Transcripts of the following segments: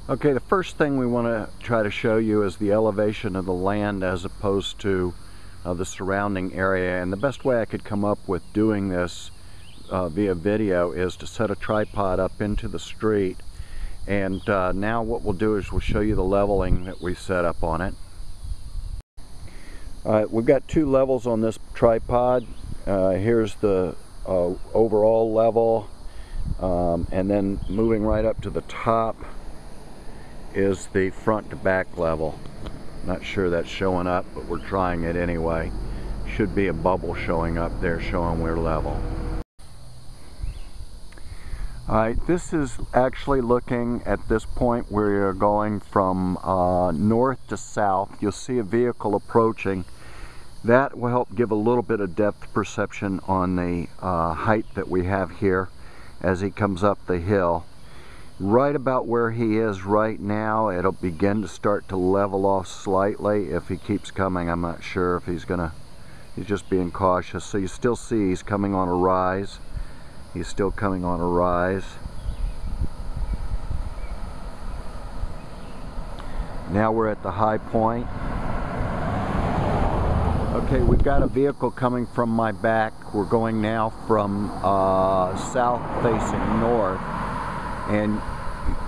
Okay, the first thing we want to try to show you is the elevation of the land as opposed to the surrounding area. And the best way I could come up with doing this via video is to set a tripod up into the street. And now what we'll do is we'll show you the leveling that we set up on it. We've got two levels on this tripod. Here's the overall level, and then moving right up to the top is the front to back level. Not sure that's showing up, but we're trying it anyway. Should be a bubble showing up there showing we're level. Alright, this is actually looking at this point where you're going from north to south. You'll see a vehicle approaching. That will help give a little bit of depth perception on the height that we have here as he comes up the hill. Right about where he is right now, it'll begin to start to level off slightly. If he keeps coming, I'm not sure if he's just being cautious. So you still see he's coming on a rise. He's still coming on a rise. Now we're at the high point. Okay, we've got a vehicle coming from my back. We're going now from south facing north. And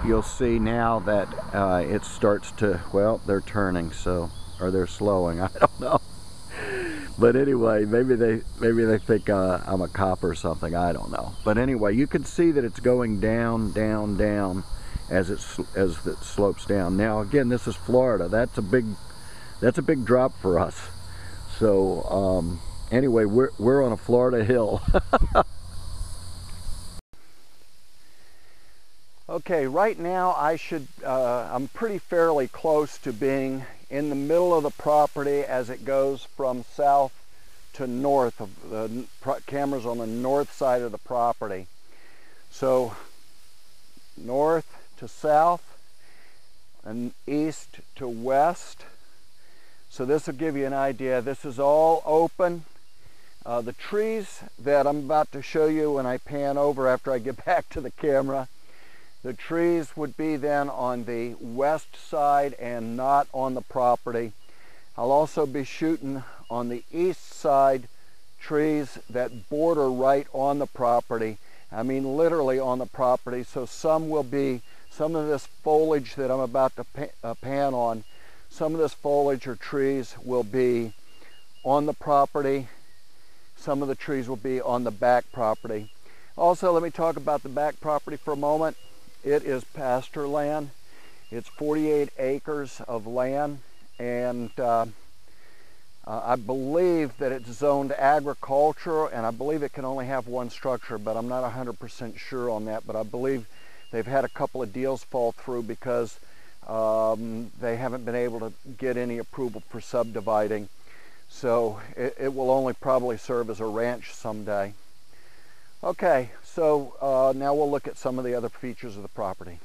you'll see now that it starts to, well, they're turning, so, or they're slowing, I don't know. But anyway, maybe they think I'm a cop or something, I don't know. But anyway, you can see that it's going down, down, down as it slopes down. Now again, this is Florida. That's a big drop for us. So anyway, we're on a Florida hill. Okay, right now I'm pretty fairly close to being in the middle of the property as it goes from south to north. The camera's on the north side of the property. So north to south and east to west. So this will give you an idea. This is all open. The trees that I'm about to show you when I pan over after I get back to the camera, the trees would be then on the west side and not on the property. I'll also be shooting on the east side trees that border right on the property. I mean literally on the property. So some of this foliage that I'm about to pan on, some of this foliage or trees will be on the property. Some of the trees will be on the back property. Also, let me talk about the back property for a moment. It is pasture land. It's 48 acres of land, and I believe that it's zoned agricultural, and I believe it can only have one structure, but I'm not 100% sure on that. But I believe they've had a couple of deals fall through because they haven't been able to get any approval for subdividing. So it will only probably serve as a ranch someday. Okay, so now we'll look at some of the other features of the property.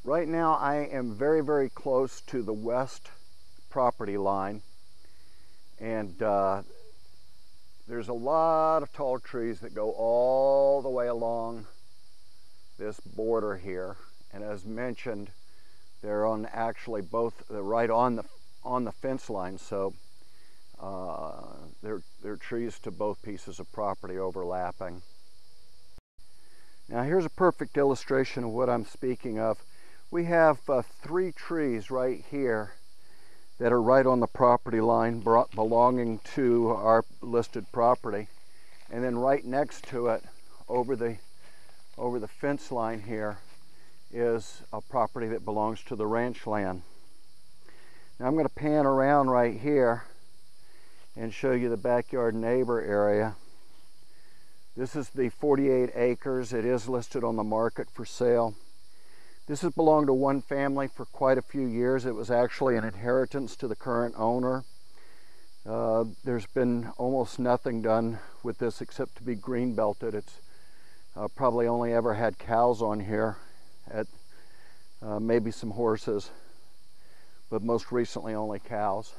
Right now I am very, very close to the west property line, and there's a lot of tall trees that go all the way along this border here. And as mentioned, they're on actually they're right on the fence line, so they're trees to both pieces of property overlapping. Now here's a perfect illustration of what I'm speaking of. We have 3 trees right here that are right on the property line belonging to our listed property, and then right next to it over the fence line here is a property that belongs to the ranch land. Now I'm going to pan around right here and show you the backyard neighbor area. This is the 48 acres. It is listed on the market for sale. This has belonged to one family for quite a few years. It was actually an inheritance to the current owner. There's been almost nothing done with this except to be green belted. It's probably only ever had cows on here, maybe some horses, but most recently only cows.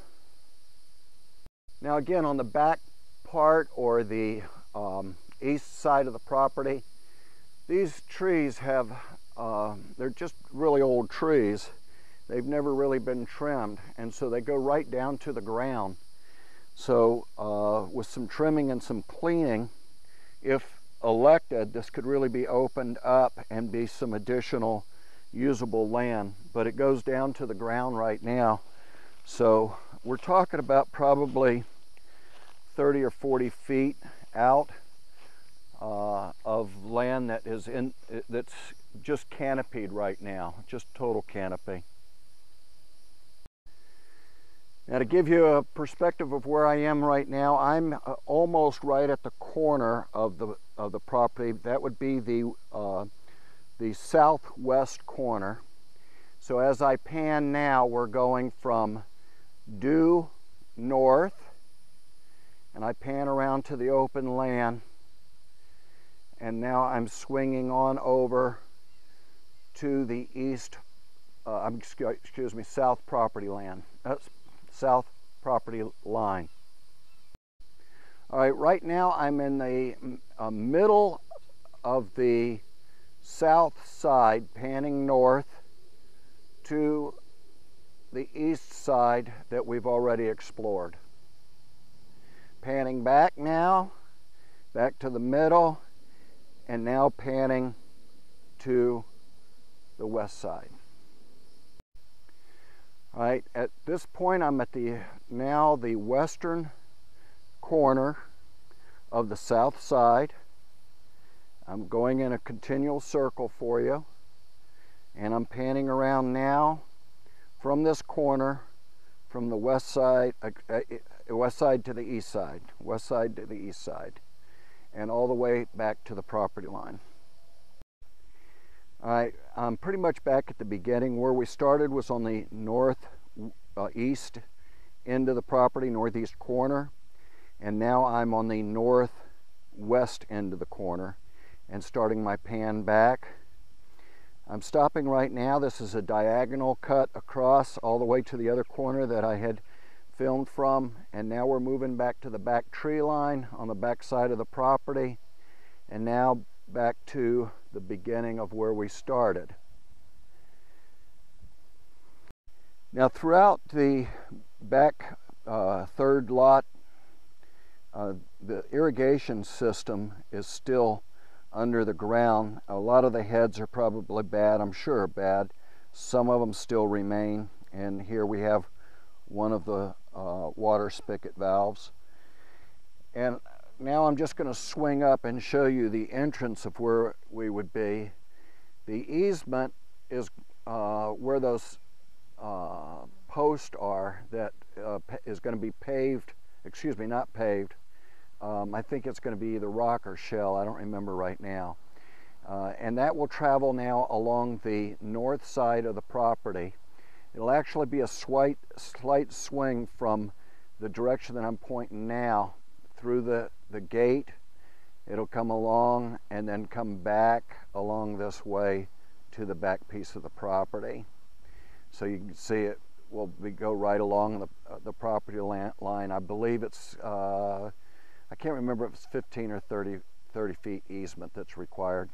Now again, on the back part or the east side of the property, these trees have they're just really old trees. They've never really been trimmed, and so they go right down to the ground. So with some trimming and some cleaning, if elected, this could really be opened up and be some additional usable land, but it goes down to the ground right now. So we're talking about probably 30 or 40 feet out of land that's just canopied right now, just total canopy. Now, to give you a perspective of where I am right now, I'm almost right at the corner of the property. That would be the southwest corner. So as I pan now, we're going from due north, and I pan around to the open land, and now I'm swinging on over to the east, south property line. South property line. All right, right now I'm in the middle of the south side, panning north to the east side that we've already explored. Panning back now, back to the middle, and now panning to the west side. All right, at this point I'm at the western corner of the south side. I'm going in a continual circle for you, and I'm panning around now from this corner, from the west side to the east side, west side to the east side, and all the way back to the property line. All right, I'm pretty much back at the beginning. Where we started was on the northeast end of the property, northeast corner, and now I'm on the northwest end of the corner and starting my pan back. I'm stopping right now. This is a diagonal cut across all the way to the other corner that I had filmed from, and now we're moving back to the back tree line on the back side of the property, and now back to the beginning of where we started. Now, throughout the back third lot, the irrigation system is still under the ground. A lot of the heads are probably bad, I'm sure bad. Some of them still remain, and here we have one of the water spigot valves. And now I'm just going to swing up and show you the entrance of where we would be. The easement is where those posts are that is going to be paved, not paved. I think it's going to be either rock or shell, I don't remember right now. And that will travel now along the north side of the property. It'll actually be a slight swing from the direction that I'm pointing now through the gate. It'll come along and then come back along this way to the back piece of the property. So you can see it will go right along the property line. I believe it's, I can't remember if it's 15 or 30 feet easement that's required.